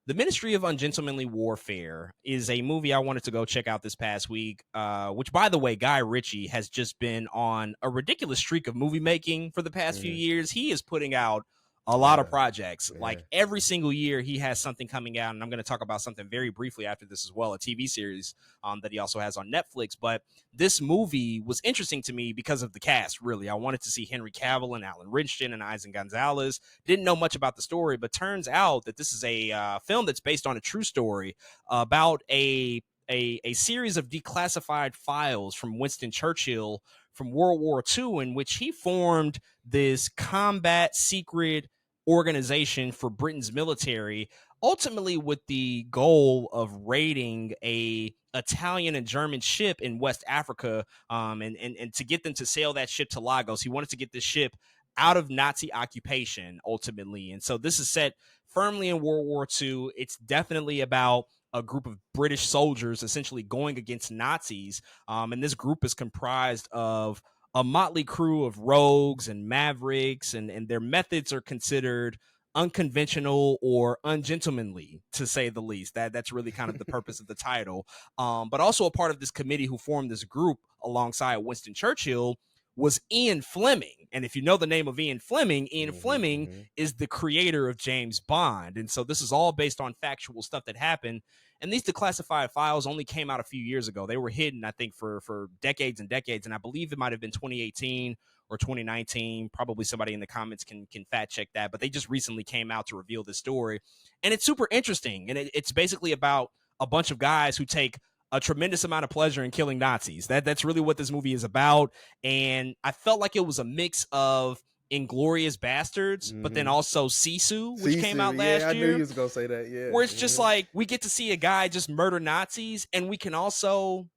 The Ministry of Ungentlemanly Warfare is a movie I wanted to go check out this past week, which, by the way, Guy Ritchie has just been on a ridiculous streak of movie making for the past few Mhm. years. He is putting out a lot of Yeah, projects. yeah. Like every single year, he has something coming out. And I'm going to talk about something very briefly after this as well, a TV series that he also has on Netflix. But this movie was interesting to me because of the cast, really. I wanted to see Henry Cavill and Alan Ritchie and Isaac Gonzalez. Didn't know much about the story, but turns out that this is a film that's based on a true story about a series of declassified files from Winston Churchill from World War II, in which he formed this combat secret organization for Britain's military, ultimately with the goal of raiding a Italian and German ship in West Africa, and to get them to sail that ship to Lagos. He wanted to get this ship out of Nazi occupation ultimately. And so this is set firmly in World War II. It's definitely about a group of British soldiers essentially going against Nazis. And this group is comprised of a motley crew of rogues and mavericks, and their methods are considered unconventional or ungentlemanly, to say the least. That's really kind of the purpose of the title. But also a part of this committee who formed this group alongside Winston Churchill was Ian Fleming. And if you know the name of Ian Fleming Mhm. is the creator of James Bond. And so this is all based on factual stuff that happened. And these declassified files only came out a few years ago. They were hidden, I think, for decades and decades. And I believe it might have been 2018 or 2019. Probably somebody in the comments can fact check that. But they just recently came out to reveal this story. And it's super interesting. And it's basically about a bunch of guys who take a tremendous amount of pleasure in killing Nazis. That's really what this movie is about. And I felt like it was a mix of Inglorious Bastards, but then Mhm. also Sisu, which came Sisu, out yeah, last I knew you year, was gonna say that, yeah. where it's just Mhm. like we get to see a guy just murder Nazis, and we can also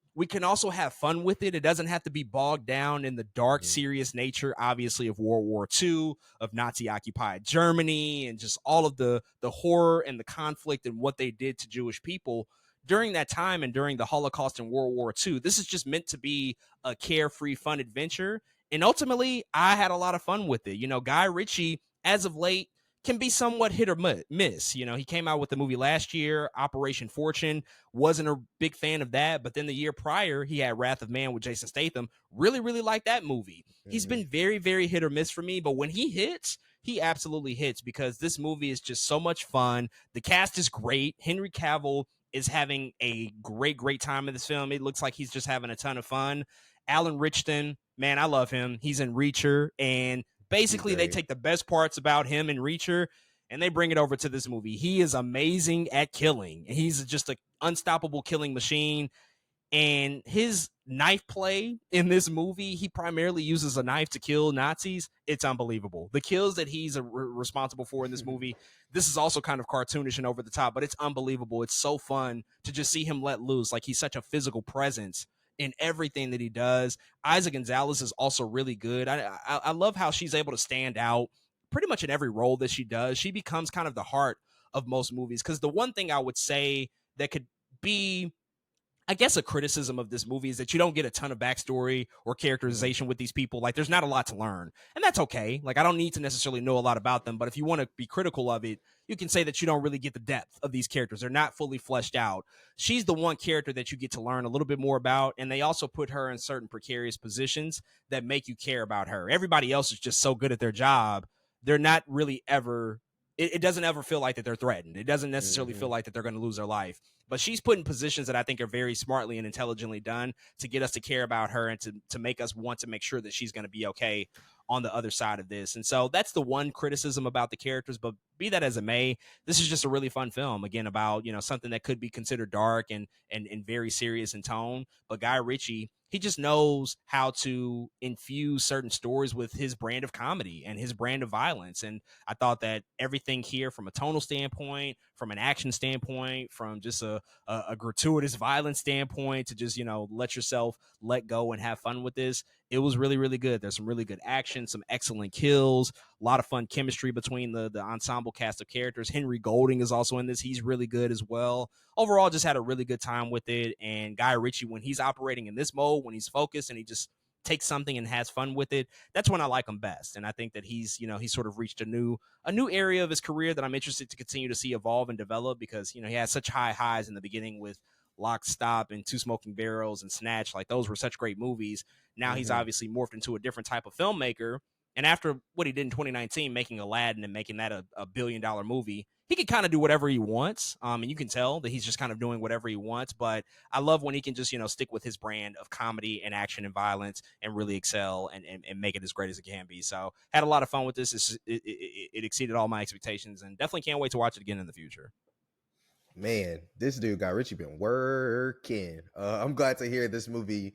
have fun with it. It doesn't have to be bogged down in the dark, Mhm. serious nature, obviously, of World War II, of Nazi occupied Germany, and just all of the horror and the conflict and what they did to Jewish people during that time and during the Holocaust and World War II. This is just meant to be a carefree, fun adventure. And ultimately, I had a lot of fun with it. Guy Ritchie, as of late, can be somewhat hit or miss. He came out with the movie last year, Operation Fortune. Wasn't a big fan of that, but then the year prior, he had Wrath of Man with Jason Statham. Really, really liked that movie. He's Mhm. been very, very hit or miss for me, but when he hits, he absolutely hits because this movie is just so much fun. The cast is great. Henry Cavill is having a great, great time in this film. It looks like he's just having a ton of fun. Alan Richton, man, I love him. He's in Reacher, and He's basically they great. take the best parts about him and Reacher and they bring it over to this movie. He is amazing at killing. He's just an unstoppable killing machine. And his knife play in this movie, he primarily uses a knife to kill Nazis. It's unbelievable. The kills that he's responsible for in this movie, this is also kind of cartoonish and over the top, but it's unbelievable. It's so fun to just see him let loose. Like he's such a physical presence in everything that he does. Isaac Gonzalez is also really good. I love how she's able to stand out pretty much in every role that she does. She becomes kind of the heart of most movies. Because the one thing I would say that could be, I guess, a criticism of this movie is that you don't get a ton of backstory or Mhm. characterization with these people. Like, there's not a lot to learn, and that's okay. Like, I don't need to necessarily know a lot about them, but if you want to be critical of it, you can say that you don't really get the depth of these characters. They're not fully fleshed out. She's the one character that you get to learn a little bit more about, and they also put her in certain precarious positions that make you care about her. Everybody else is just so good at their job. They're not really ever, it doesn't ever feel like that they're threatened. It doesn't necessarily feel Mhm. like that they're going to lose their life, but she's put in positions that I think are very smartly and intelligently done to get us to care about her and to make us want to make sure that she's going to be okay on the other side of this. And so that's the one criticism about the characters, but be that as it may, this is just a really fun film, again, about, something that could be considered dark and very serious in tone. But Guy Ritchie, he just knows how to infuse certain stories with his brand of comedy and his brand of violence. And I thought that everything here, from a tonal standpoint, from an action standpoint, from just a gratuitous violence standpoint, to just, let yourself let go and have fun with this, it was really, really good. There's some really good action, some excellent kills, a lot of fun chemistry between the ensemble cast of characters. Henry Golding is also in this. He's really good as well. Overall, just had a really good time with it. And Guy Ritchie, when he's operating in this mode, when he's focused and he just takes something and has fun with it, that's when I like him best. And I think that he's sort of reached a new area of his career that I'm interested to continue to see evolve and develop, because he had such high highs in the beginning with Lock, Stop, and Two Smoking Barrels and Snatch. Like, those were such great movies. Now he's Mm-hmm. obviously morphed into a different type of filmmaker. And after what he did in 2019, making Aladdin and making that a billion-dollar movie, he can kind of do whatever he wants. And you can tell that he's just kind of doing whatever he wants. But I love when he can just, stick with his brand of comedy and action and violence and really excel and make it as great as it can be. So had a lot of fun with this. It exceeded all my expectations, and definitely can't wait to watch it again in the future. Man, this dude got Ritchie been working. I'm glad to hear this movie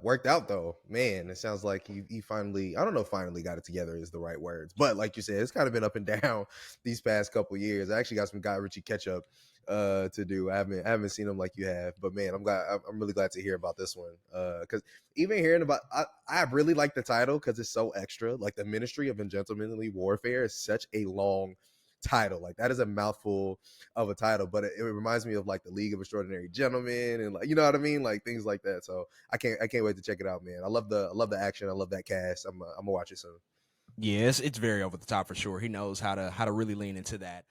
worked out though. Man, it sounds like he finally, I don't know if finally got it together is the right words, but like you said, it's kind of been up and down these past couple years. I actually got some Guy Ritchie catch up to do. I haven't seen him like you have, but man, I'm really glad to hear about this one. Because even hearing about, I really like the title because it's so extra. Like, the Ministry of Ungentlemanly Warfare is such a long title. Like, that is a mouthful of a title, but it reminds me of like the League of Extraordinary Gentlemen, and like, you know what I mean, like things like that. So I can't wait to check it out, man. I love the action. I love that cast. I'm gonna watch it soon. Yes, it's very over the top for sure. He knows how to really lean into that.